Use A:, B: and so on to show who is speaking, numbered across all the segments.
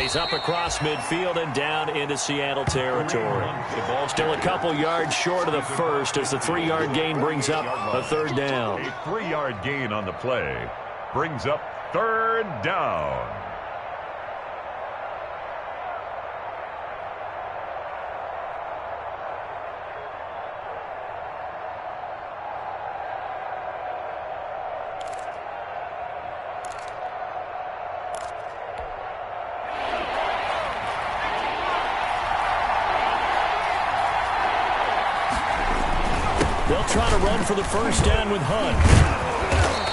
A: And he's up across midfield and down into Seattle territory. Still a couple yards short of the first as the 3-yard gain brings up a third down.
B: A 3-yard gain on the play brings up third down.
A: They'll try to run for the first down with Hunt.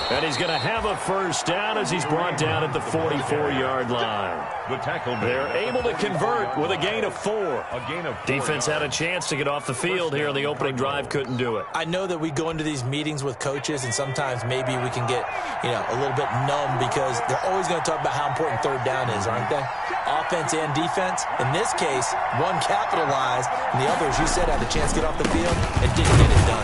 A: And he's going to have a first down as he's brought down at the 44-yard line.
B: The tackle.
A: They're able to convert with a gain of 4. Defense had a chance to get off the field here on the opening drive, couldn't do it.
C: I know that we go into these meetings with coaches, and sometimes maybe we can get, a little bit numb because they're always going to talk about how important third down is, aren't they? Offense and defense. In this case, one capitalized, and the other, as you said, had a chance to get off the field and didn't get it done.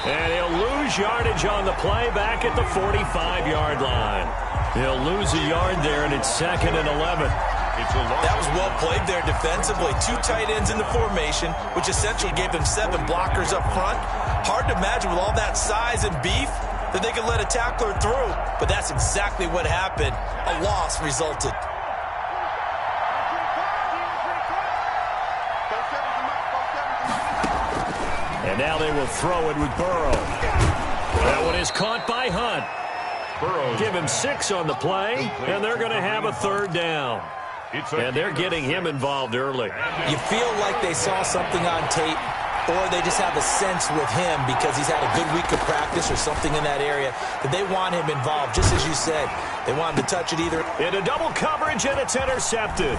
A: And he'll lose yardage on the play back at the 45-yard line. He'll lose a yard there, and it's 2nd and 11.
C: That was well played there defensively. 2 tight ends in the formation, which essentially gave them 7 blockers up front. Hard to imagine with all that size and beef that they could let a tackler through. But that's exactly what happened. A loss resulted.
A: And now they will throw it with Burrow. That one is caught by Hunt. Burrow. Give him 6 on the play, and they're going to have a third down. And they're getting him involved early.
C: You feel like they saw something on tape, or they just have a sense with him because he's had a good week of practice or something in that area that they want him involved, just as you said. They want him to touch it either.
A: Into double coverage, and it's intercepted.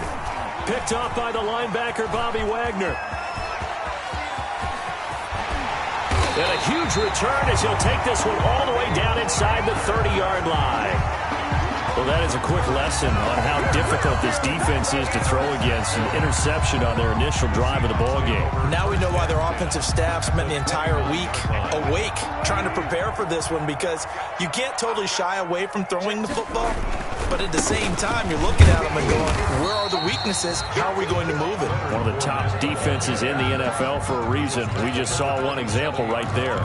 A: Picked off by the linebacker, Bobby Wagner. And a huge return as he'll take this one all the way down inside the 30-yard line. Well, that is a quick lesson on how difficult this defense is to throw against. An interception on their initial drive of the ballgame.
C: Now we know why their offensive staff spent the entire week awake trying to prepare for this one, because you can't totally shy away from throwing the football. But at the same time, you're looking at them and going, where are the weaknesses? How are we going to move it?
A: One of the top defenses in the NFL for a reason. We just saw one example right there.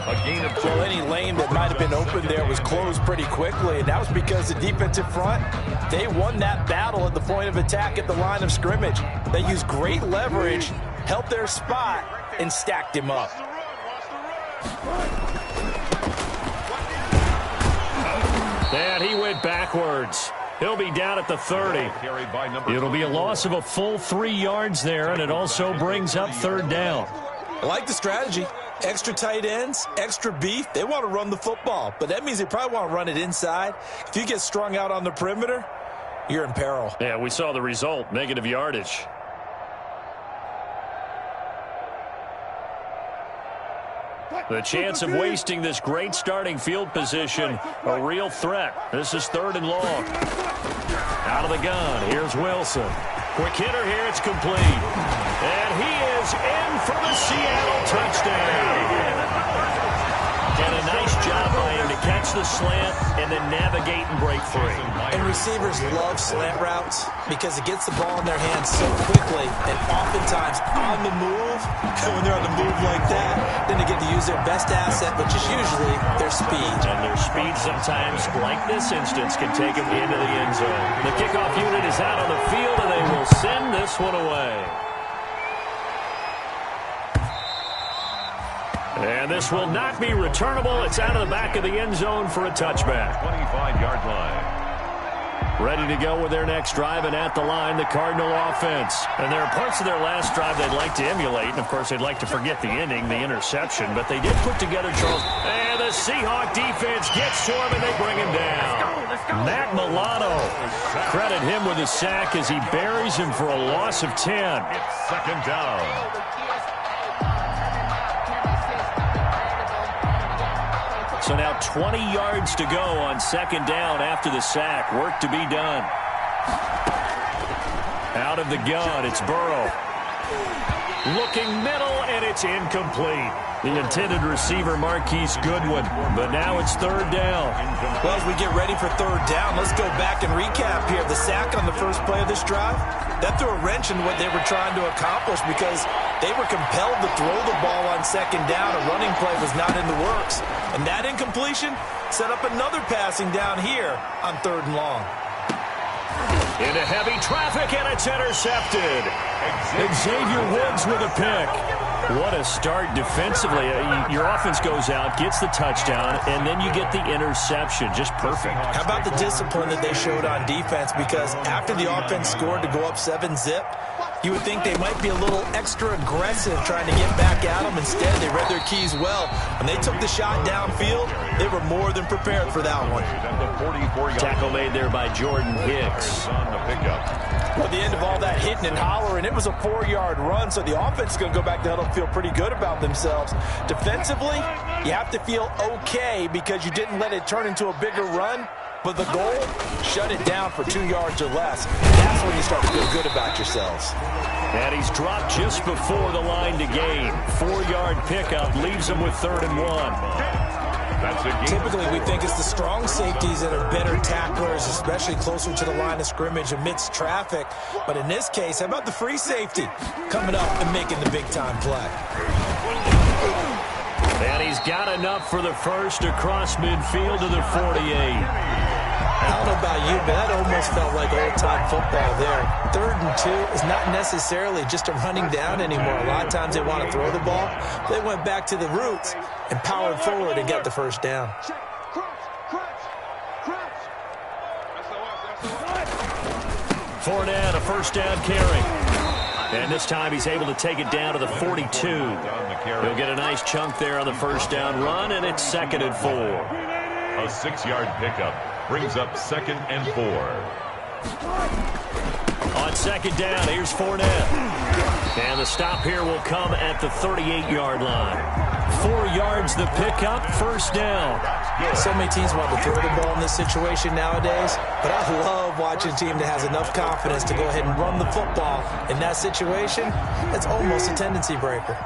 C: Well, any lane that might have been open there was closed pretty quickly, and that was because the defensive front, they won that battle at the point of attack at the line of scrimmage. They used great leverage, held their spot, and stacked him up.
A: And he went backwards. He'll be down at the 30. It'll be a loss of a full 3 yards there, and it also brings up third down.
C: I like the strategy. Extra tight ends, extra beef. They want to run the football, but that means they probably want to run it inside. If you get strung out on the perimeter, you're in peril.
A: Yeah, we saw the result, negative yardage. The chance of wasting this great starting field position, a real threat. This is 3rd and long. Out of the gun, here's Wilson. Quick hitter here, it's complete. And he is in for the Seattle touchdown. And a nice job by him to catch the slant and then navigate and break free.
C: And receivers love slant routes because it gets the ball in their hands so quickly and oftentimes on the move. And when they're on the move like that, then they get to use their best asset, which is usually their speed.
A: And their speed sometimes, like this instance, can take them into the end zone. The kickoff unit is out on the field, and they will send this one away. And this will not be returnable. It's out of the back of the end zone for a touchback.
B: 25-yard line.
A: Ready to go with their next drive, and at the line, the Cardinal offense. And there are parts of their last drive they'd like to emulate, and of course they'd like to forget the ending, the interception, but they did put together, Charles. And the Seahawk defense gets to him, and they bring him down. Matt Milano, credit him with a sack as he buries him for a loss of 10.
B: It's 2nd down.
A: So now 20 yards to go on 2nd down after the sack. Work to be done. Out of the gun, it's Burrow. Looking middle, and it's incomplete. The intended receiver, Marquise Goodwin, but now it's third down.
C: Well, as we get ready for third down, let's go back and recap here. The sack on the first play of this drive, that threw a wrench in what they were trying to accomplish because they were compelled to throw the ball on second down. A running play was not in the works. And that incompletion set up another passing down here on third and long.
A: Into heavy traffic, and it's intercepted. Xavier Woods with a pick. What a start defensively. Your offense goes out, gets the touchdown, and then you get the interception. Just perfect.
C: How about the discipline that they showed on defense? Because after the offense scored to go up 7-zip, you would think they might be a little extra aggressive trying to get back at them. Instead, they read their keys well. When they took the shot downfield, they were more than prepared for that one.
A: Tackle made there by Jordan Hicks.
B: On the pickup.
C: Well, at the end of all that hitting and hollering, it was a 4-yard run, so the offense is going to go back to huddle and feel pretty good about themselves. Defensively, you have to feel okay because you didn't let it turn into a bigger run, but the goal, shut it down for 2 yards or less. That's when you start to feel good about yourselves.
A: And he's dropped just before the line to gain. 4-yard pickup leaves him with 3rd and 1.
C: Typically, we think it's the strong safeties that are better tacklers, especially closer to the line of scrimmage amidst traffic. But in this case, how about the free safety coming up and making the big-time play?
A: And he's got enough for the first across midfield to the 48.
C: I don't know about you, but that almost felt like old-time football there. 3rd and 2 is not necessarily just a running down anymore. A lot of times they want to throw the ball. They went back to the roots and powered forward and got the first down.
A: Fournette, a first down carry. And this time he's able to take it down to the 42. He'll get a nice chunk there on the first down run, and it's 2nd and 4.
B: A 6-yard pickup brings up 2nd and 4.
A: On 2nd down, here's Fournette. And the stop here will come at the 38-yard line. 4 yards the pickup, first down.
C: So many teams want to throw the ball in this situation nowadays, but I love watching a team that has enough confidence to go ahead and run the football. In that situation, that's almost a tendency breaker.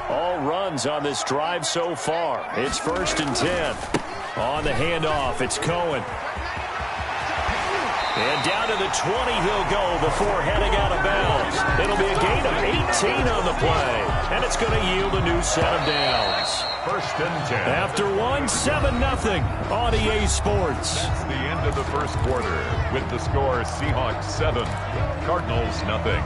A: All runs on this drive so far. It's 1st and 10. On the handoff, it's Cohen. And down to the 20 he'll go before heading out of bounds. It'll be a gain of 18 on the play, and it's going to yield a new set of downs.
B: 1st and 10.
A: After 7-0 on EA Sports.
B: That's the end of the first quarter with the score Seahawks 7, Cardinals 0.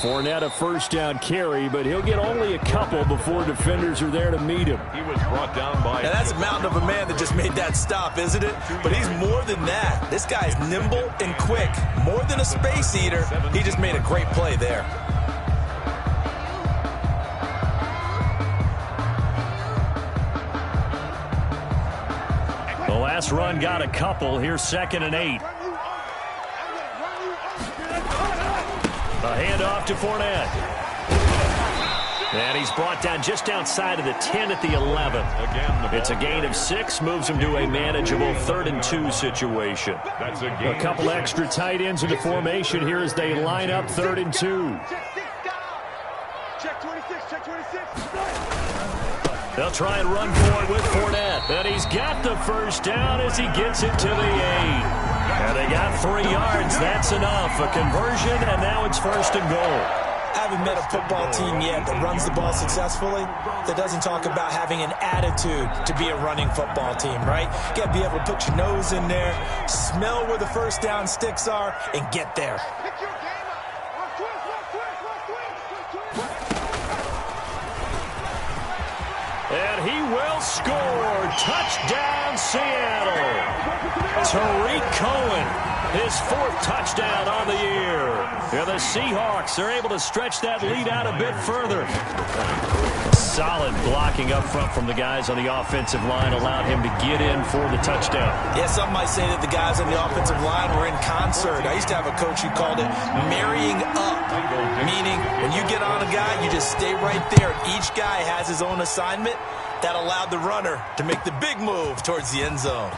A: Fournette a first down carry, but he'll get only a couple before defenders are there to meet him.
B: He was brought down by...
C: Now that's a mountain of a man that just made that stop, isn't it? But he's more than that. This guy's nimble and quick. More than a space eater. He just made a great play there.
A: The last run got a couple. Here's 2nd and 8. A handoff to Fournette. And he's brought down just outside of the 10 at the 11. It's a gain of 6, moves him to a manageable 3rd and 2 situation. A couple extra tight ends into formation here as they line up 3rd and 2. They'll try and run for it with Fournette. And he's got the first down as he gets it to the 8. And they got 3 yards. That's enough. A conversion, and now it's 1st and goal.
C: I haven't met a football team yet that runs the ball successfully that doesn't talk about having an attitude to be a running football team, right? You got to be able to put your nose in there, smell where the first down sticks are, and get there.
A: And he will score. Touchdown, Seattle. Tariq Cohen, his 4th touchdown on the year. Yeah, the Seahawks are able to stretch that lead out a bit further. Solid blocking up front from the guys on the offensive line allowed him to get in for the touchdown.
C: Yeah, some might say that the guys on the offensive line were in concert. I used to have a coach who called it marrying up. Meaning, when you get on a guy, you just stay right there. Each guy has his own assignment. That allowed the runner to make the big move towards the end zone.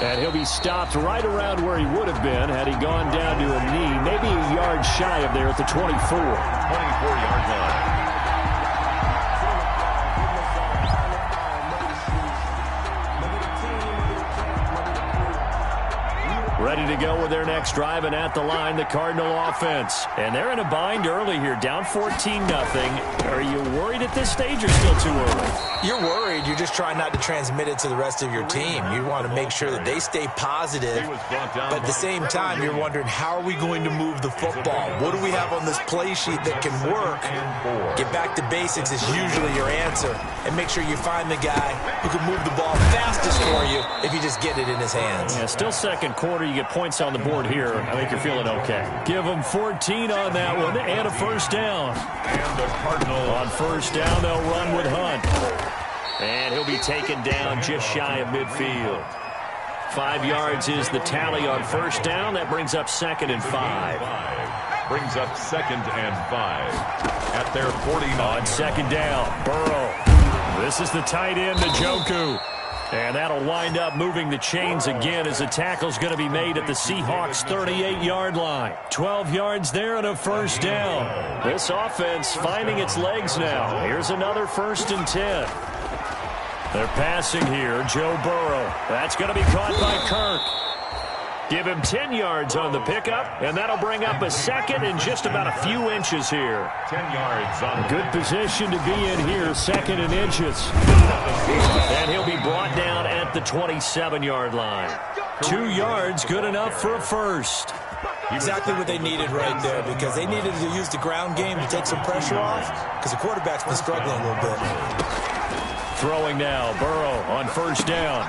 A: And he'll be stopped right around where he would have been had he gone down to a knee, maybe a yard shy of there at the 24.
B: 24-yard line.
A: Ready to go with their next drive, and at the line, the Cardinal offense. And they're in a bind early here, down 14-0. Are you worried at this stage or still too early?
C: You're worried. You're just trying not to transmit it to the rest of your team. You want to make sure that they stay positive. But at the same time, you're wondering, how are we going to move the football? What do we have on this play sheet that can work? Get back to basics is usually your answer. And make sure you find the guy who can move the ball fastest for you if you just get it in his hands.
A: Yeah, still second quarter. You get points on the board here. I think you're feeling okay. Give them 14 on that one and a first down.
B: And the Cardinals
A: on first down, they'll run with Hunt. And he'll be taken down just shy of midfield. 5 yards is the tally on first down. That brings up 2nd and 5.
B: Brings up 2nd and 5 at their 49.
A: On second down, Burrow. This is the tight end, Njoku. And that'll wind up moving the chains again as the tackle's going to be made at the Seahawks' 38-yard line. 12 yards there and a first down. This offense finding its legs now. Here's another 1st and 10. They're passing here, Joe Burrow. That's going to be caught by Kirk. Give him 10 yards on the pickup, and that'll bring up a 2nd and just about a few inches here.
B: 10 yards on
A: good position to be in here, 2nd and inches. And he'll be brought down at the 27-yard line. 2 yards, good enough for a first.
C: Exactly what they needed right there, because they needed to use the ground game to take some pressure off, because the quarterback's been struggling a little bit.
A: Throwing now, Burrow on first down.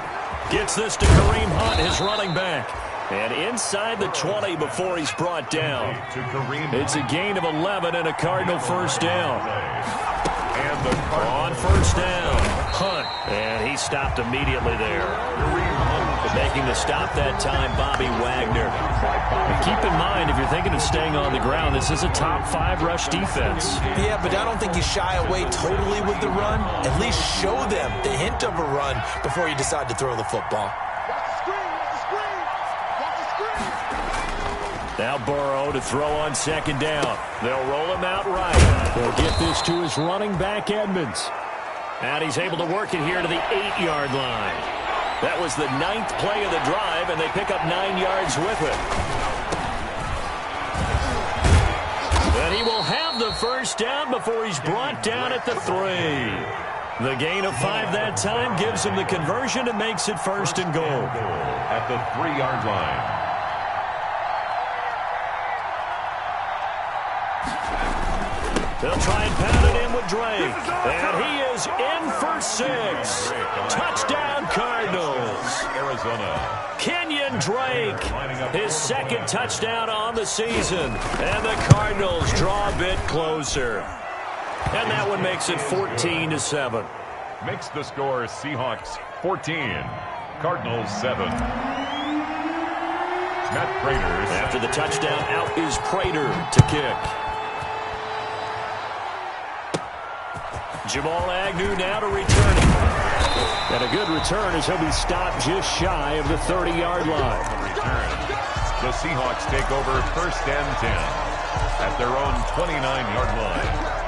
A: Gets this to Kareem Hunt, his running back. And inside the 20 before he's brought down. It's a gain of 11 and a Cardinal first down.
B: And the
A: on first down, Hunt. And he stopped immediately there. Making the stop that time, Bobby Wagner. And keep in mind, if you're thinking of staying on the ground, this is a top 5 rush defense.
C: Yeah, but I don't think you shy away totally with the run. At least show them the hint of a run before you decide to throw the football.
A: Now Burrow to throw on second down. They'll roll him out right. They'll get this to his running back, Edmonds. And he's able to work it here to the 8-yard line. That was the 9th play of the drive, and they pick up 9 yards with it. And he will have the first down before he's brought down at the 3. The gain of 5 that time gives him the conversion and makes it 1st and goal.
B: At the 3-yard line.
A: They'll try and pound it in with Drake. And he is in for 6. Touchdown, Cardinals.
B: Arizona.
A: Kenyon Drake, his 2nd touchdown on the season. And the Cardinals draw a bit closer. And that one makes it 14-7.
B: Makes the score Seahawks 14, Cardinals 7. Matt Prater.
A: After the touchdown, out is Prater to kick. Jamal Agnew now to return it. And a good return as he'll be stopped just shy of the 30-yard line.
B: The Seahawks take over 1st and 10 at their own 29-yard line.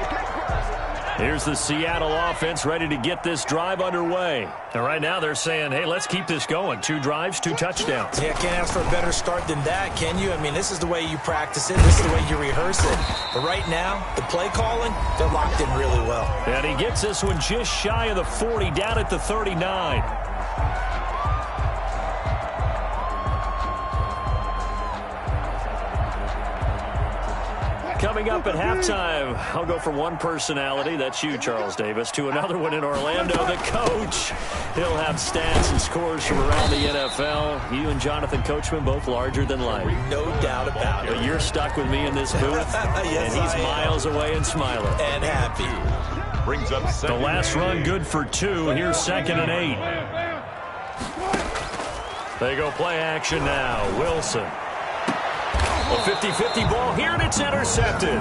A: Here's the Seattle offense ready to get this drive underway. And right now they're saying, hey, let's keep this going. 2 drives, 2 touchdowns.
C: Yeah, can't ask for a better start than that, can you? I mean, this is the way you practice it. This is the way you rehearse it. But right now, the play calling, they're locked in really well.
A: And he gets this one just shy of the 40, down at the 39. Coming up at halftime, I'll go from one personality, that's you, Charles Davis, to another one in Orlando, the coach. He'll have stats and scores from around the NFL. You and Jonathan Coachman, both larger than life.
C: No doubt about it.
A: But you're stuck with me in this booth,
C: yes,
A: and he's miles away and smiling.
C: And happy.
B: Brings up
A: the last run good for 2. Here's 2nd and 8. They go play action now. Wilson. A 50-50 ball here, and it's intercepted.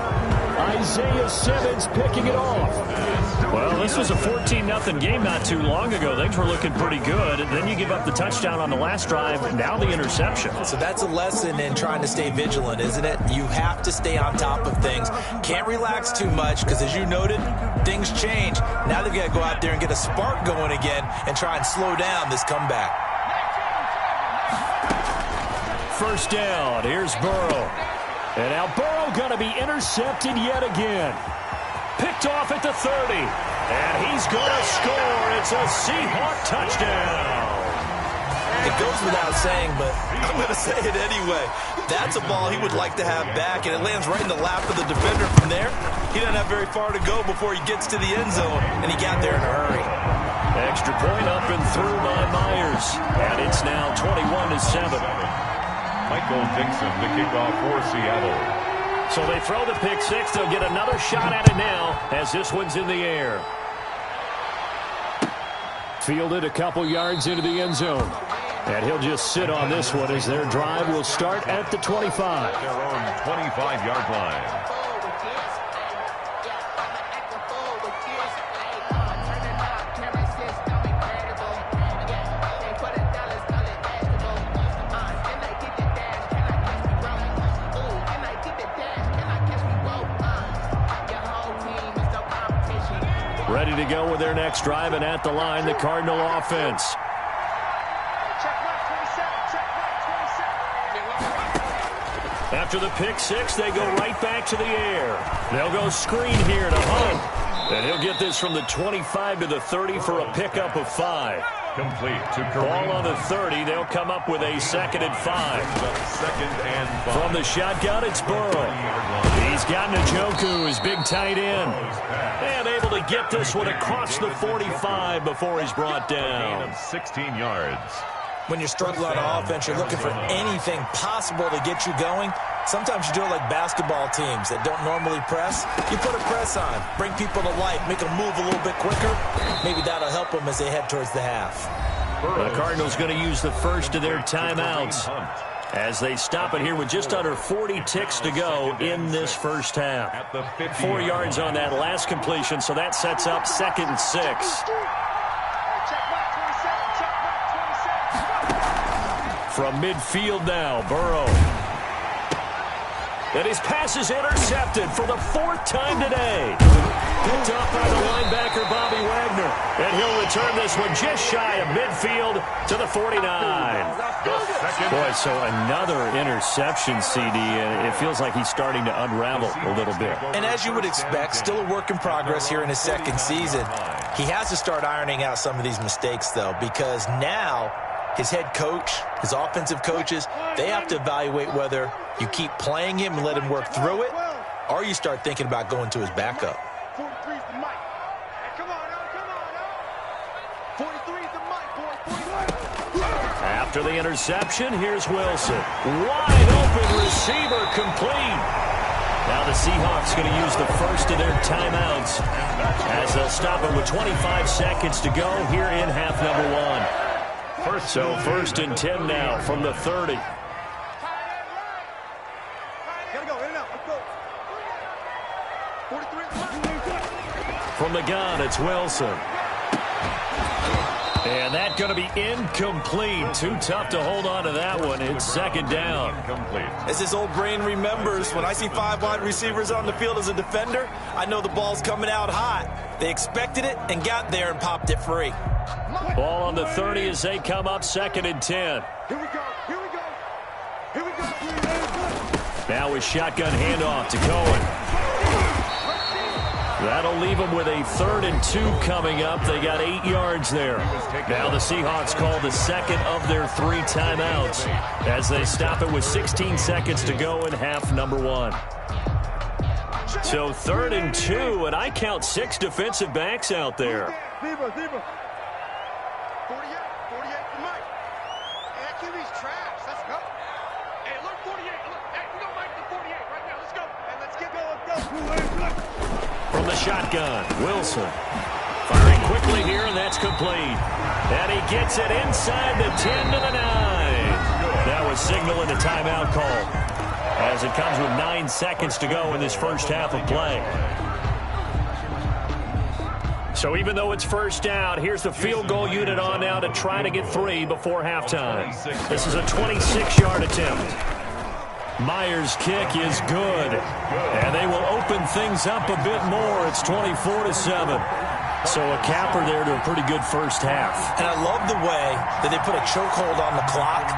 D: Isaiah Simmons picking it off.
A: Well, this was a 14-0 game not too long ago. Things were looking pretty good. And then you give up the touchdown on the last drive. Now the interception.
C: So that's a lesson in trying to stay vigilant, isn't it? You have to stay on top of things. Can't relax too much because, as you noted, things change. Now they've got to go out there and get a spark going again and try and slow down this comeback.
A: First down. Here's Burrow. And now Burrow going to be intercepted yet again. Picked off at the 30. And he's going to score. It's a Seahawk touchdown.
C: It goes without saying, but I'm going to say it anyway. That's a ball he would like to have back, and it lands right in the lap of the defender from there. He doesn't have very far to go before he gets to the end zone, and he got there in a hurry.
A: Extra point up and through by Myers. And it's now 21-7.
B: Michael Dixon to kick off for Seattle.
A: So they throw the pick six. They'll get another shot at it now as this one's in the air.
D: Fielded a couple yards into the end zone. And he'll just sit on this one as their drive will start at the 25.
B: Their own 25-yard line.
A: Ready to go with their next drive, and at the line, the Cardinal offense. After the pick six, they go right back to the air. They'll go screen here to Hunt. And he'll get this from the 25 to the 30 for a pickup of 5.
B: Complete to Kareem.
A: Ball on the 30. They'll come up with a 2nd and 5.
B: 2nd and 5.
A: From the shotgun, it's Burrow. He's got Njoku, his big tight end. And able to get this one across the 45 before he's brought down.
B: Gain of 16 yards.
C: When you're struggling on offense, you're looking for anything possible to get you going. Sometimes you do it like basketball teams that don't normally press. You put a press on, bring people to life, make them move a little bit quicker. Maybe that'll help them as they head towards the half.
A: The Cardinals going to use the first of their timeouts as they stop it here with just under 40 ticks to go in this first half. 4 yards on that last completion, so that sets up 2nd and 6. From midfield now, Burrow. And his pass is intercepted for the 4th time today. Picked up by the linebacker, Bobby Wagner. And he'll return this one just shy of midfield to the 49. Boy, so another interception, CD. And it feels like he's starting to unravel a little bit.
C: And as you would expect, still a work in progress here in his 2nd season. He has to start ironing out some of these mistakes, though, because now his head coach, his offensive coaches, they have to evaluate whether you keep playing him and let him work through it, or you start thinking about going to his backup.
E: 43's the mic. Hey, come on, come on. 43's the mic, boy.
A: After the interception, here's Wilson. Wide open receiver complete. Now the Seahawks going to use the first of their timeouts as they'll stop it with 25 seconds to go here in half number 1. So 1st and 10 now from the 30.
E: Gotta go, in and out. Let's go. 43.
A: From the gun, it's Wilson. And that's going to be incomplete. Too tough to hold on to that one. It's 2nd down.
B: Incomplete.
C: As his old brain remembers, when I see 5 wide receivers on the field as a defender, I know the ball's coming out hot. They expected it and got there and popped it free.
A: Ball on the 30 as they come up 2nd and 10.
E: Here we go. Here we go. Here we go.
A: Now with shotgun handoff to Cohen. That'll leave them with a 3rd and 2 coming up. They got 8 yards there. Now the Seahawks call the 2nd of their 3 timeouts as they stop it with 16 seconds to go in half number 1. So 3rd and 2, and I count 6 defensive backs out there.
E: Zebra. 48 for Mike. Hey, that QB's trash. Let's go. Hey, look, 48. Look, hey, we got Mike to 48 right now. Let's go. And let's get going.
A: From the shotgun, Wilson. Firing quickly here, and that's complete. And he gets it inside the 10 to the 9. That was signaling a timeout call. as it comes with 9 seconds to go in this first half of play. So even though it's first down, here's the field goal unit on now to try to get 3 before halftime. This is a 26-yard attempt. Myers' kick is good, and they will open things up a bit more. It's 24-7. So a capper there to a pretty good first half.
C: And I love the way that they put a chokehold on the clock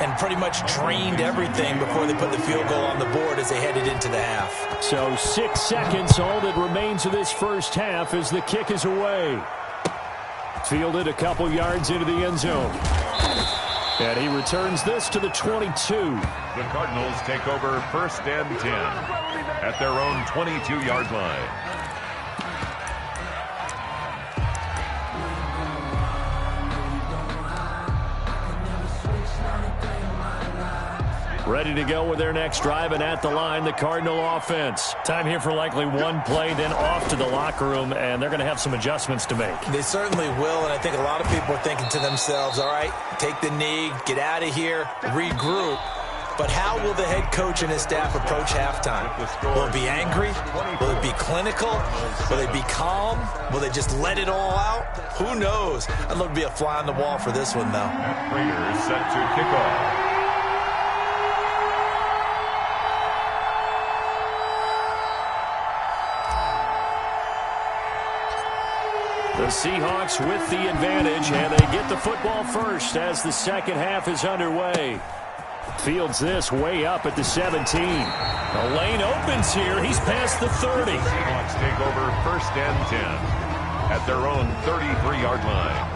C: and pretty much drained everything before they put the field goal on the board as they headed into the half.
D: So 6 seconds, all that remains of this first half as the kick is away. Fielded a couple yards into the end zone. And he returns this to the 22.
B: The Cardinals take over first and 10 at their own 22-yard line.
D: Ready to go with their next drive, and at the line, the Cardinal offense.
A: Time here for likely one play, then off to the locker room, and they're going to have some adjustments to make.
C: They certainly will, and I think a lot of people are thinking to themselves, all right, take the knee, get out of here, regroup. But how will the head coach and his staff approach halftime? Will it be angry? Will it be clinical? Will they be calm? Will they just let it all out? Who knows? I'd love to be a fly on the wall for this one, though.
B: Raiders set to kick off.
D: The Seahawks with the advantage, and they get the football first as the second half is underway. Fields this way up at the 17.
A: The lane opens here. He's past the 30.
B: Seahawks take over first and 10 at their own 33-yard line.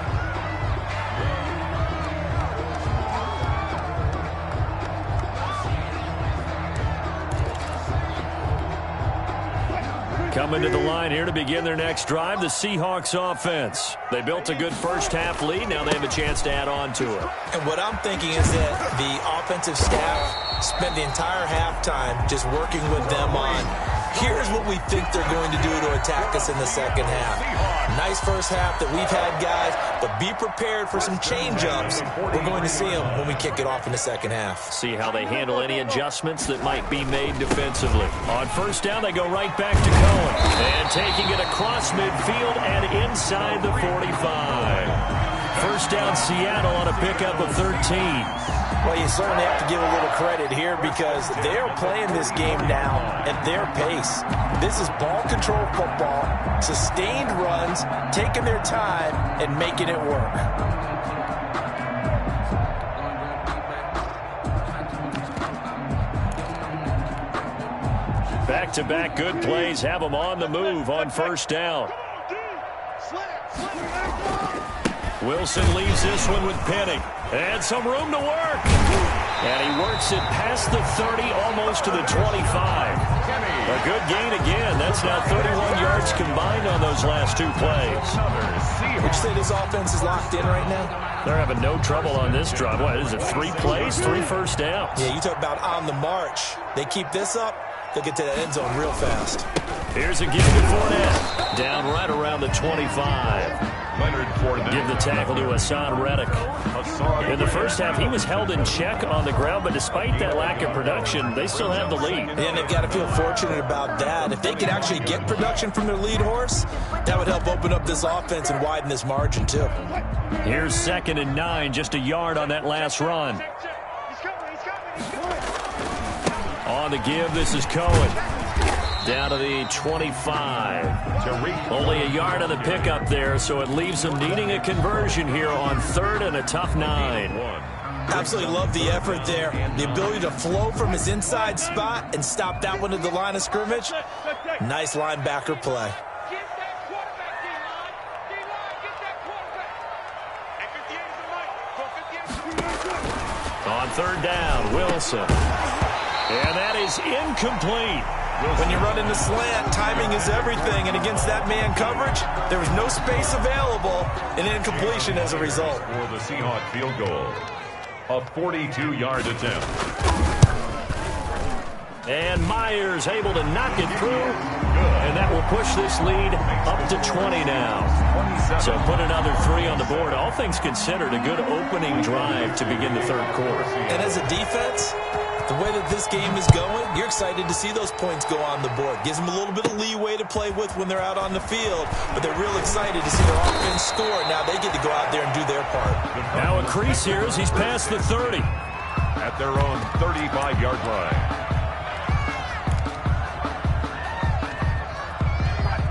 D: Coming to the line here to begin their next drive, the Seahawks offense. They built a good first half lead. Now they have a chance to add on to it.
C: And what I'm thinking is that the offensive staff spent the entire halftime just working with them on, here's what we think they're going to do to attack us in the second half. Nice first half that we've had, guys, but be prepared for some change-ups. We're going to see them when we kick it off in the second half.
A: See how they handle any adjustments that might be made defensively. On first down, they go right back to Cohen. And taking it across midfield and inside the 45. First down, Seattle on a pickup of 13.
C: Well, you certainly have to give a little credit here because they're playing this game now at their pace. This is ball control football, sustained runs, taking their time and making it work.
D: Back-to-back good plays have them on the move on first down. Wilson leaves this one with Penny. And some room to work. And he works it past the 30, almost to the 25. A good gain again. That's now 31 yards combined on those last 2 plays.
C: Would you say this offense is locked in right now?
A: They're having no trouble on this drive. What is it, 3 plays, 3 first downs?
C: Yeah, you talk about on the march. They keep this up, they'll get to that end zone real fast.
A: Here's a give to Fournette. Down right around the 25. Give the tackle to Hassan Reddick. In the first half, he was held in check on the ground, but despite that lack of production, they still have the lead.
C: And they've got to feel fortunate about that. If they could actually get production from their lead horse, that would help open up this offense and widen this margin, too.
A: Here's 2nd and 9, just a yard on that last run. On the give, this is Cohen. Down to the 25. Only a yard on the pickup there, so it leaves them needing a conversion here on 3rd and a tough 9.
C: Absolutely love the effort there. The ability to flow from his inside spot and stop that one at the line of scrimmage. Nice linebacker play.
A: On 3rd down, Wilson. And that is incomplete.
C: When you run in the slant, timing is everything, and against that man coverage, there was no space available, and incompletion as a result.
B: For the Seahawk field goal, a 42-yard attempt.
A: And Myers able to knock it through, and that will push this lead up to 20 now. So put another 3 on the board. All things considered, a good opening drive to begin the 3rd quarter.
C: And as a defense, The way that this game is going, you're excited to see those points go on the board. Gives them a little bit of leeway to play with when they're out on the field, but they're real excited to see their offense score. Now they get to go out there and do their part.
A: Now a crease here as he's past the 30.
B: At their own 35-yard line.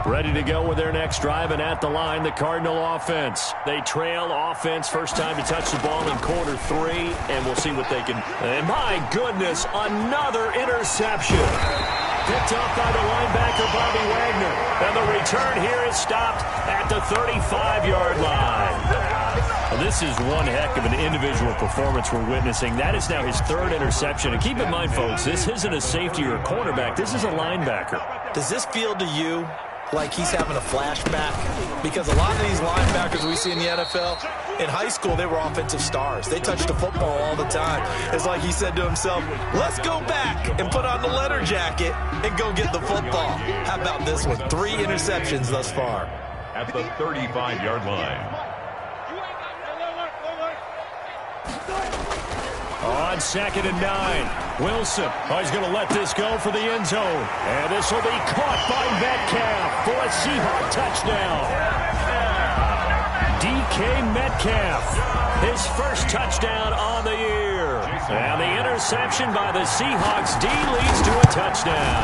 A: Ready to go with their next drive, and at the line, the Cardinal offense. They trail offense, first time to touch the ball in quarter 3, and we'll see what they can. And my goodness, another interception. Picked off by the linebacker, Bobby Wagner. And the return here is stopped at the 35-yard line. Well, this is one heck of an individual performance we're witnessing. That is now his 3rd interception. And keep in mind, folks, this isn't a safety or a cornerback. This is a linebacker.
C: Does this feel to you like he's having a flashback? Because a lot of these linebackers we see in the NFL, in high school, they were offensive stars. They touched the football all the time. It's like he said to himself, let's go back and put on the letter jacket and go get the football. How about this one? 3 interceptions thus far.
B: At the 35-yard line.
A: On 2nd and 9, Wilson. Oh, he's going to let this go for the end zone. And this will be caught by Metcalf for a Seahawk touchdown. DK Metcalf, his first touchdown on the year. And the interception by the Seahawks D leads to a touchdown.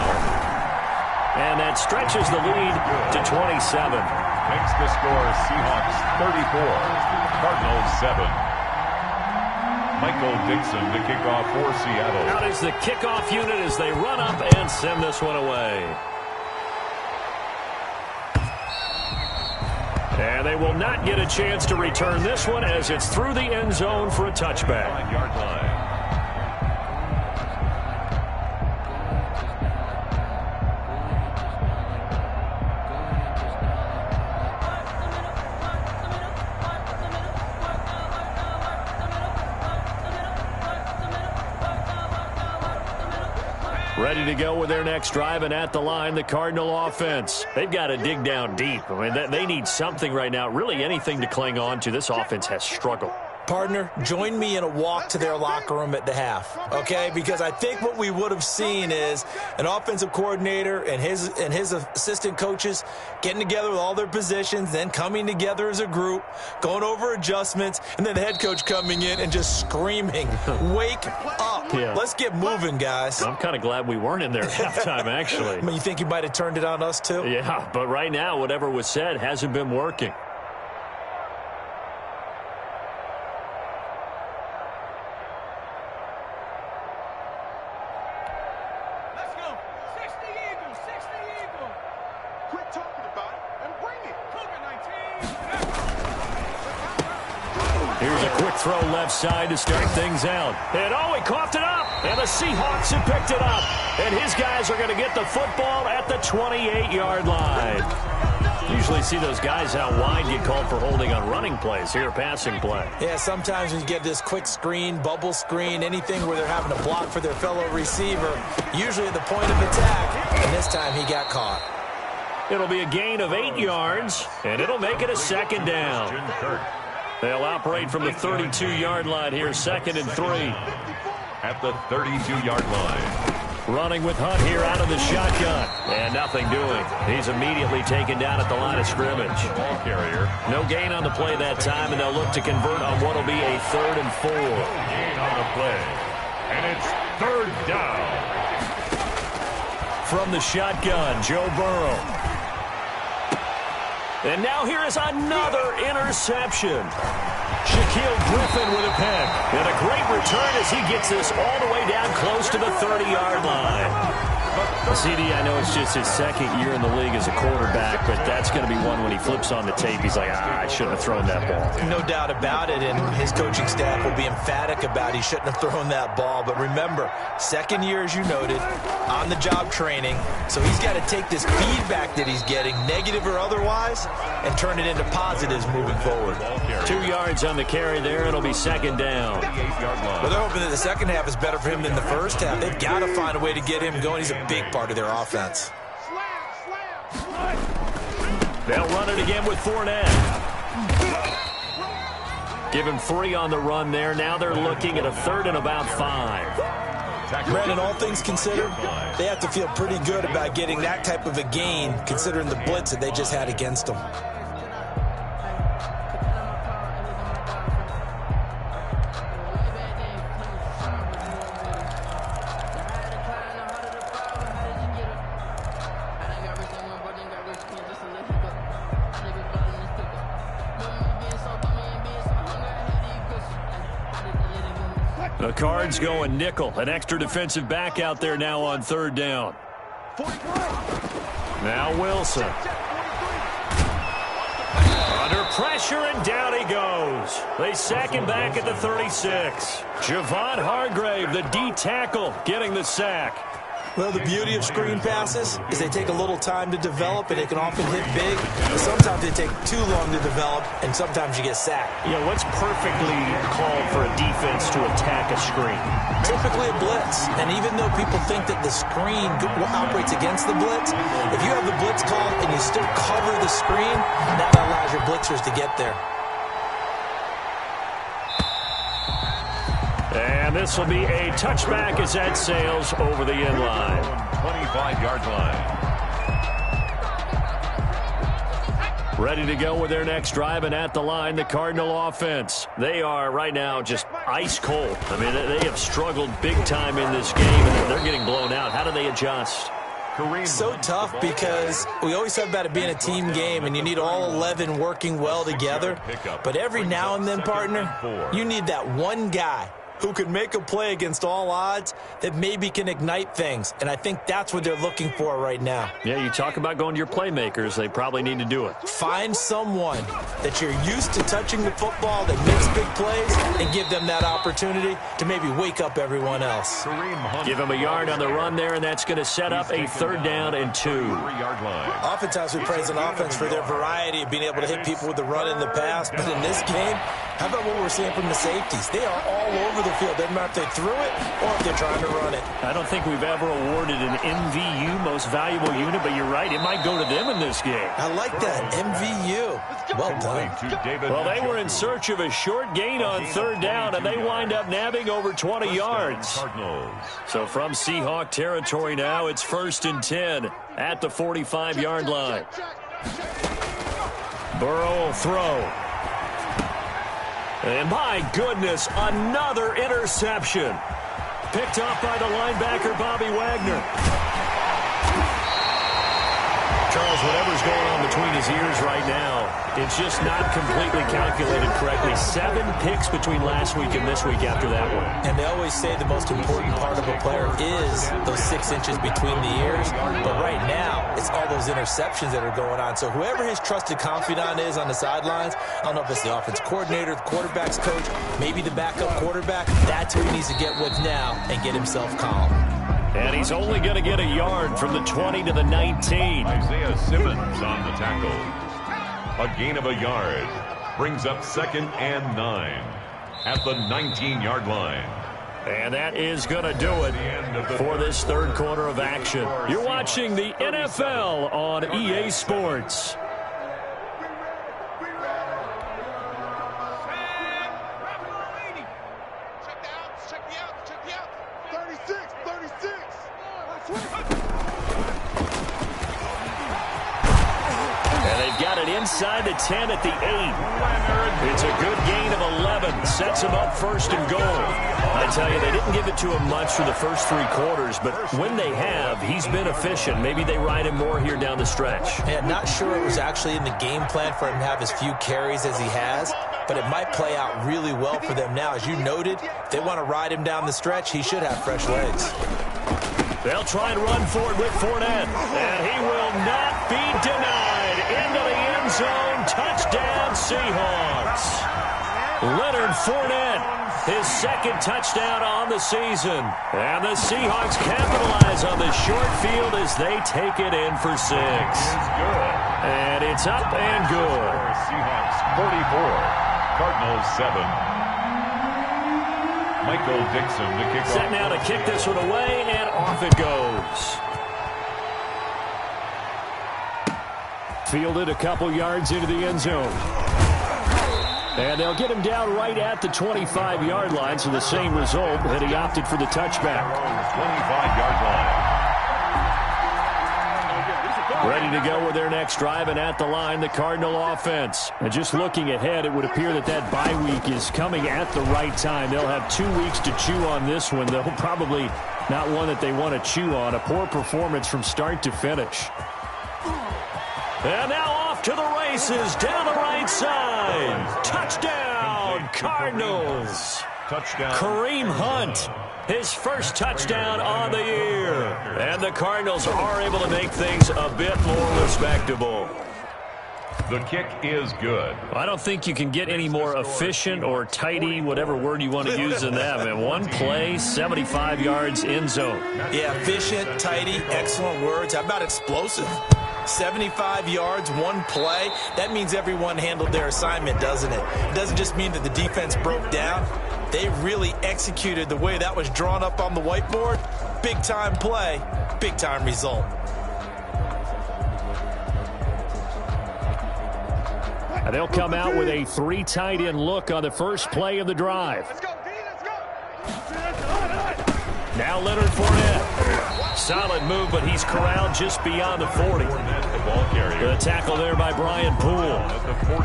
A: And that stretches the lead to 27.
B: Makes the score Seahawks 34, Cardinals 7. Michael Dixon to kick off for Seattle.
A: Out is the kickoff unit as they run up and send this one away. And they will not get a chance to return this one as it's through the end zone for a touchback.
B: 5-yard line.
A: Ready to go with their next drive, and at the line, the Cardinal offense. They've got to dig down deep. I mean, they need something right now, really anything to cling on to. This offense has struggled.
C: Partner, join me in a walk to their locker room at the half, okay? Because I think what we would have seen is an offensive coordinator and his assistant coaches getting together with all their positions, then coming together as a group, going over adjustments, and then the head coach coming in and just screaming, wake up.
A: Yeah.
C: Let's get moving, guys.
A: I'm kind of glad we weren't in there at halftime, actually.
C: I mean, you think he might have turned it on us, too?
A: Yeah, but right now, whatever was said hasn't been working. Here's a quick throw left side to start things out. And oh, he coughed it up. And the Seahawks have picked it up. And his guys are going to get the football at the 28-yard line. Usually see those guys out wide get called for holding on running plays. Here, a passing play.
C: Yeah, sometimes when you get this quick screen, bubble screen, anything where they're having to block for their fellow receiver, usually at the point of attack, and this time he got caught.
A: It'll be a gain of 8 yards, and it'll make it a 2nd down. They'll operate from the 32-yard line here, 2nd and 3.
B: At the 32-yard line.
A: Running with Hunt here out of the shotgun. And nothing doing. He's immediately taken down at the line of scrimmage.
B: Ball carrier.
A: No gain on the play that time, and they'll look to convert on what will be a 3rd and 4.
B: Gain on the play. And it's 3rd down.
A: From the shotgun, Joe Burrow. And now here is another interception. Shaquille Griffin with a pick. And a great return as he gets this all the way down close to the 30-yard line. CD, I know it's just his 2nd year in the league as a quarterback, but that's going to be one when he flips on the tape. He's like, I shouldn't have thrown that ball.
C: No doubt about it, and his coaching staff will be emphatic about he shouldn't have thrown that ball. But remember, 2nd year, as you noted, on-the-job training. So he's got to take this feedback that he's getting, negative or otherwise, and turn it into positives moving forward.
A: 2 yards on the carry there. It'll be 2nd down.
C: But they're hoping that the second half is better for him than the first half. They've got to find a way to get him going. He's a big part of their offense.
A: They'll run it again with Fournette. Give him 3 on the run there. Now they're looking at a 3rd and about 5.
C: Brandon, all things considered, they have to feel pretty good about getting that type of a gain, considering the blitz that they just had against them.
A: The Cards going nickel. An extra defensive back out there now on third down. Now Wilson. Under pressure, and down he goes. They sack him back at the 36. Javon Hargrave, the D tackle, getting the sack.
C: Well, the beauty of screen passes is they take a little time to develop, and they can often hit big. But sometimes they take too long to develop, and sometimes you get sacked.
A: Yeah, what's perfectly called for a defense to attack a screen?
C: Typically a blitz. And even though people think that the screen operates against the blitz, if you have the blitz called and you still cover the screen, that allows your blitzers to get there.
A: And this will be a touchback as that sails over the end line.
B: 25-yard line.
A: Ready to go with their next drive, and at the line, the Cardinal offense. They are right now just ice cold. I mean, they have struggled big time in this game, and they're getting blown out. How do they adjust?
C: So tough because we always talk about it being a team game and you need all 11 working well together. But every now and then, partner, you need that one guy who can make a play against all odds that maybe can ignite things. And I think that's what they're looking for right now.
A: Yeah, you talk about going to your playmakers. They probably need to do it.
C: Find someone that you're used to touching the football that makes big plays and give them that opportunity to maybe wake up everyone else.
A: Give him a yard on the run there, and that's going to set up a 3rd down and 2.
C: Oftentimes we praise an offense for their variety of being able to hit people with the run in the pass. But in this game, how about what we're seeing from the safeties? They are all over the field. Doesn't matter if they threw it or if they're trying to run it.
A: I don't think we've ever awarded an MVU, most valuable unit, but you're right. It might go to them in this game.
C: I like that. MVU. Well done.
A: Well, they were in search of a short gain on 3rd down, and they wind up nabbing over 20 yards. So from Seahawk territory now, it's 1st and 10 at the 45-yard line. Burrow will throw. And my goodness, another interception. Picked off by the linebacker, Bobby Wagner. Charles, whatever's going on between his ears right now, it's just not completely calculated correctly. 7 picks between last week and this week after that one.
C: And they always say the most important part of a player is those 6 inches between the ears. But right now, it's all those interceptions that are going on. So whoever his trusted confidant is on the sidelines, I don't know if it's the offense coordinator, the quarterback's coach, maybe the backup quarterback, that's who he needs to get with now and get himself calm.
A: And he's only going to get a yard from the 20 to the 19.
B: Isaiah Simmons on the tackle. A gain of a yard brings up 2nd and 9 at the 19-yard line.
A: And that is going to do it for this 3rd quarter of action. You're watching the NFL on EA Sports. Inside the 10 at the 8. It's a good gain of 11. Sets him up 1st and goal. I tell you, they didn't give it to him much for the first 3 quarters, but when they have, he's been efficient. Maybe they ride him more here down the stretch.
C: Yeah, not sure it was actually in the game plan for him to have as few carries as he has, but it might play out really well for them now. As you noted, if they want to ride him down the stretch, he should have fresh legs.
A: They'll try and run for it with Fournette, and he will not be denied. Into the end zone, touchdown Seahawks. Leonard Fournette, his 2nd touchdown on the season. And the Seahawks capitalize on the short field as they take it in for 6. And it's up and good.
B: Seahawks 44, Cardinals 7. Michael Dixon to kick off.
A: Set now to kick this one away, and off it goes. Fielded a couple yards into the end zone. And they'll get him down right at the 25-yard line, so the same result, and he opted for the touchback.
B: 25-yard line.
A: Ready to go with their next drive, and at the line, the Cardinal offense. And just looking ahead, it would appear that bye week is coming at the right time. They'll have 2 weeks to chew on this one, though probably not one that they want to chew on. A poor performance from start to finish. And now off to the races, down the right side. Touchdown, Cardinals.
B: Touchdown.
A: Kareem Hunt, his first touchdown on the year. And the Cardinals are able to make things a bit more respectable.
B: The kick is good.
A: I don't think you can get any more efficient or tidy, whatever word you want to use in that. In one play, 75 yards end zone.
C: Yeah, efficient, tidy, excellent words. How about explosive? 75 yards, one play. That means everyone handled their assignment, doesn't it? It doesn't just mean that the defense broke down. They really executed the way that was drawn up on the whiteboard. Big-time play, big-time result.
A: And they'll come out with a 3 tight end look on the first play of the drive.
E: Let's go, D, let's go.
A: Now Leonard Fournette. Solid move, but he's corralled just beyond the 40.
B: The ball carrier.
A: The tackle there by Brian Poole.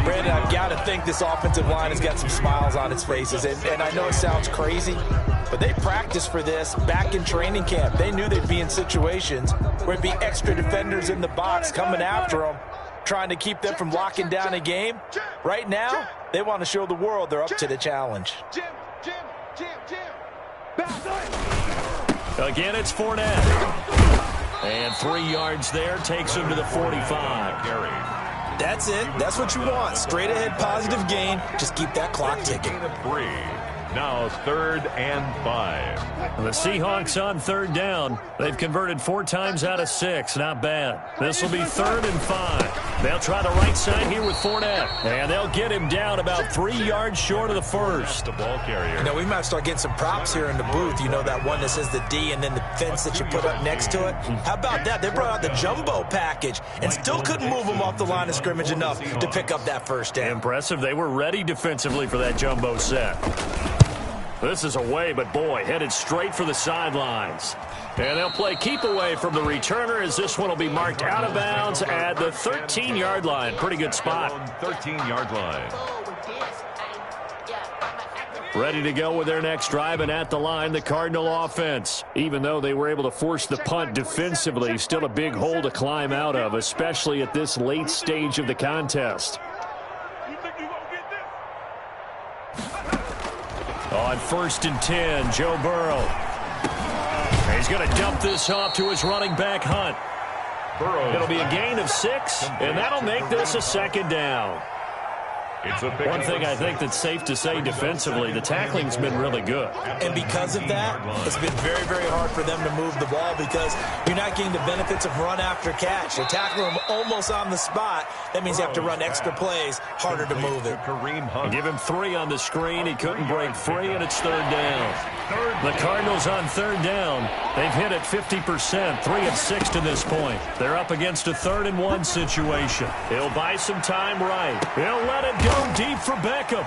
C: Brandon, I've got to think this offensive line has got some smiles on its faces. And I know it sounds crazy, but they practiced for this back in training camp. They knew they'd be in situations where it'd be extra defenders in the box coming after them, trying to keep them from locking down a game. Right now, they want to show the world they're up to the challenge.
E: Jim.
A: Again, it's Fournette. And 3 yards there takes him to the 45.
B: Carry.
C: That's it. That's what you want. Straight ahead positive gain. Just keep that clock ticking.
B: Gain of 3. Now 3rd and 5.
A: The Seahawks on 3rd down. They've converted 4 times out of 6. Not bad. This will be 3rd and 5. They'll try the right side here with Fournette. And they'll get him down about 3 yards short of the first.
B: The ball carrier.
C: You know, we might start getting some props here in the booth. You know, that one that says the D and then the fence that you put up next to it. How about that? They brought out the jumbo package and still couldn't move them off the line of scrimmage enough to pick up that first down.
A: Impressive. They were ready defensively for that jumbo set. This is away, but boy, headed straight for the sidelines. And they'll play keep away from the returner as this one will be marked out of bounds at the 13-yard line. Pretty good spot.
B: 13-yard line.
A: Ready to go with their next drive, and at the line, the Cardinal offense. Even though they were able to force the punt defensively, still a big hole to climb out of, especially at this late stage of the contest. On 1st and 10, Joe Burrow. He's going to dump this off to his running back, Hunt. It'll be a gain of 6, and that'll make this a 2nd down. One thing I think that's safe to say defensively, the tackling's been really good.
C: And because of that, it's been very, very hard for them to move the ball because you're not getting the benefits of run after catch. You're tackling them almost on the spot. That means you have to run extra plays, harder to move it.
A: Give him 3 on the screen. He couldn't break free, and it's 3rd down. The Cardinals on 3rd down. They've hit it 50%, 3 of 6 to this point. They're up against a 3rd and 1 situation. He'll buy some time right. He'll let it go deep for Beckham.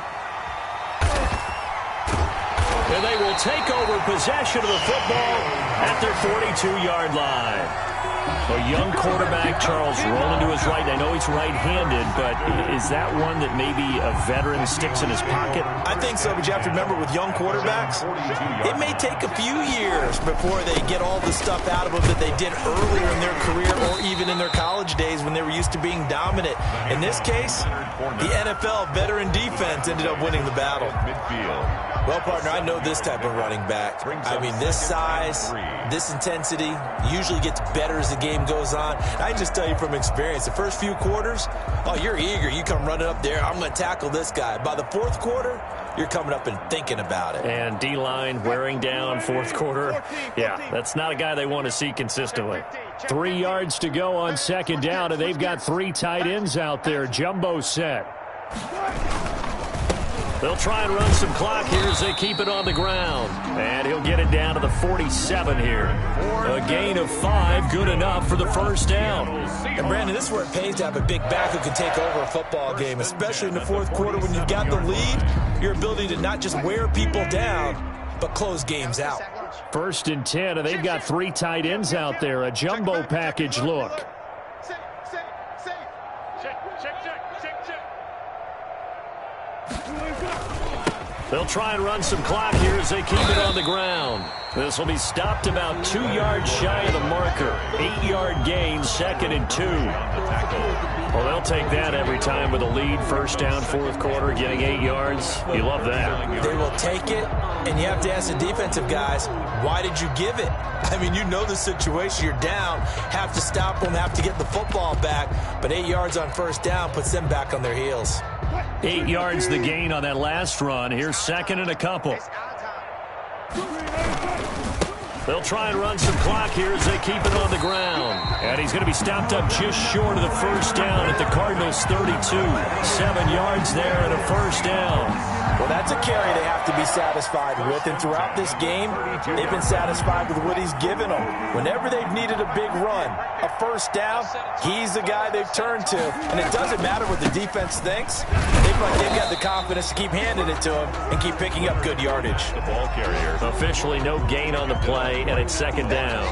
A: And they will take over possession of the football at their 42-yard line. A young quarterback, Charles, rolling to his right. I know he's right-handed, but is that one that maybe a veteran sticks in his pocket?
C: I think so, but you have to remember with young quarterbacks, it may take a few years before they get all the stuff out of them that they did earlier in their career or even in their college days when they were used to being dominant. In this case, the NFL veteran defense ended up winning the battle. Well, partner, I know this type of running back. I mean, this size, this intensity usually gets better as the game goes on. I just tell you from experience, the first few quarters, oh, you're eager. You come running up there, I'm going to tackle this guy. By the 4th quarter, you're coming up and thinking about it.
A: And D-line wearing down 4th quarter. Yeah, that's not a guy they want to see consistently. 3 yards to go on 2nd down, and they've got 3 tight ends out there. Jumbo set. They'll try and run some clock here as they keep it on the ground. And he'll get it down to the 47 here. A gain of 5, good enough for the first down.
C: And, Brandon, this is where it pays to have a big back who can take over a football game, especially in the fourth quarter when you've got the lead. Your ability to not just wear people down, but close games out.
A: 1st and 10, and they've got 3 tight ends out there. A jumbo package look. They'll try and run some clock here as they keep it on the ground. This will be stopped about 2 yards shy of the marker. 8-yard gain, 2nd and 2. Well, they'll take that every time with a lead. First down, fourth quarter, getting 8 yards. You love that.
C: They will take it, and you have to ask the defensive guys, why did you give it? I mean, you know the situation. You're down, have to stop them, have to get the football back. But 8 yards on first down puts them back on their heels.
A: 8 yards the gain on that last run. Here's 2nd and a couple. They'll try and run some clock here as they keep it on the ground. And he's going to be stopped up just short of the first down at the Cardinals' 32. 7 yards there and a first down.
C: Well, that's a carry they have to be satisfied with. And throughout this game, they've been satisfied with what he's given them. Whenever they've needed a big run, a first down, he's the guy they've turned to. And it doesn't matter what the defense thinks. They've got the confidence to keep handing it to him and keep picking up good yardage.
B: The ball carrier.
A: Officially no gain on the play, and it's 2nd down.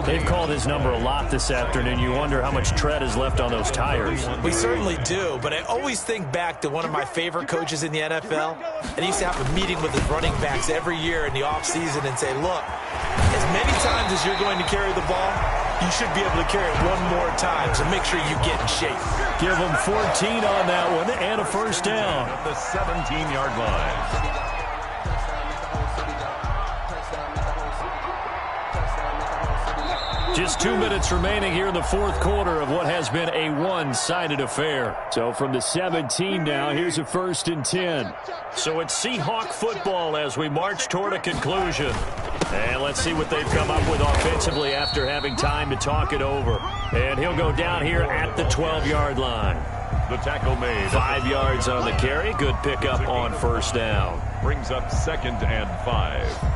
A: They've called his number a lot this afternoon. You wonder how much tread is left on those tires.
C: We certainly do, but I always think back to one of my favorite coaches in the NFL, and he used to have a meeting with his running backs every year in the offseason and say, look, as many times as you're going to carry the ball, you should be able to carry it one more time, so make sure you get in shape.
A: Give him 14 on that one and a first down.
B: At the 17-yard line.
A: Just 2 minutes remaining here in the fourth quarter of what has been a one-sided affair. So from the 17 now, here's a 1st and 10. So it's Seahawk football as we march toward a conclusion. And let's see what they've come up with offensively after having time to talk it over. And he'll go down here at the 12-yard line.
B: The tackle made.
A: 5 yards on the carry. Good pickup on first down.
B: Brings up 2nd and 5.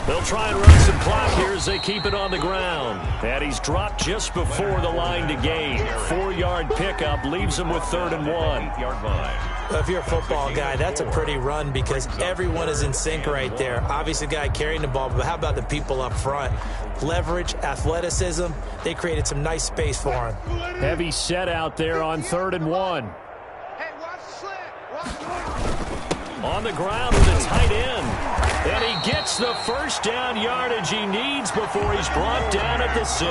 A: They'll try and run some clock here as they keep it on the ground. And he's dropped just before the line to gain. 4-yard pickup leaves him with 3rd and 1.
B: 8-yard line.
C: Well, if you're a football guy, that's a pretty run because everyone is in sync right there. Obviously, the guy carrying the ball, but how about the people up front? Leverage, athleticism, they created some nice space for him.
A: Heavy set out there on 3rd and 1.
E: Hey, watch the slant.
A: On the ground with a tight end. And he gets the first down yardage he needs before he's brought down at the 6.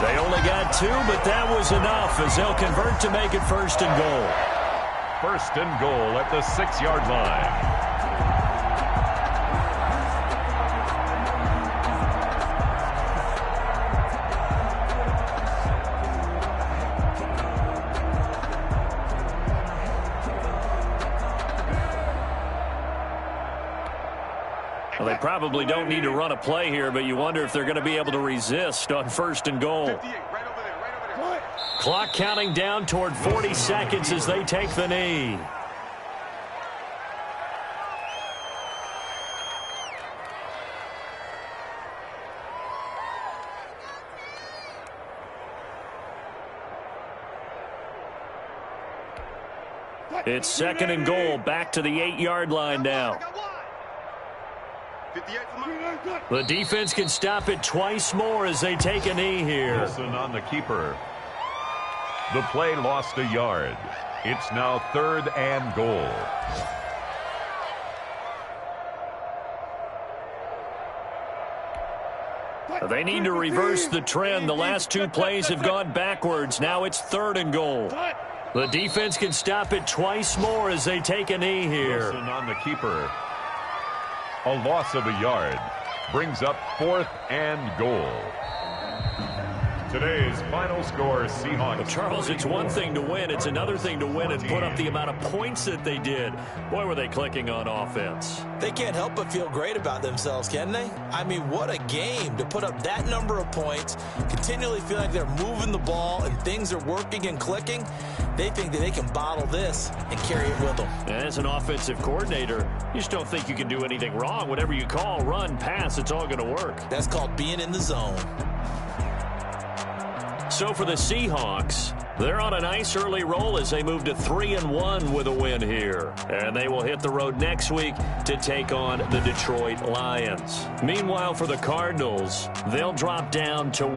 A: They only got 2, but that was enough as they'll convert to make it 1st and goal.
B: 1st and goal at the 6-yard line.
A: Well, they probably don't need to run a play here, but you wonder if they're going to be able to resist on 1st and goal. Clock counting down toward 40 seconds as they take the knee. It's 2nd and goal, back to the 8-yard line now. The defense can stop it twice more as they take a knee here.
B: Wilson on the keeper. The play lost a yard. It's now 3rd and goal.
A: They need to reverse the trend. The last 2 plays have gone backwards. Now it's 3rd and goal. The defense can stop it twice more as they take a knee here.
B: Wilson on the keeper. A loss of a yard. Brings up 4th and goal. Today's final score, Seahawks.
A: But Charles, it's one thing to win. It's another thing to win and put up the amount of points that they did. Boy, were they clicking on offense.
C: They can't help but feel great about themselves, can they? I mean, what a game to put up that number of points, continually feel like they're moving the ball and things are working and clicking. They think that they can bottle this and carry it with them.
A: As an offensive coordinator, you just don't think you can do anything wrong. Whatever you call, run, pass, it's all going to work.
C: That's called being in the zone.
A: So for the Seahawks, they're on a nice early roll as they move to 3-1 with a win here. And they will hit the road next week to take on the Detroit Lions. Meanwhile, for the Cardinals, they'll drop down to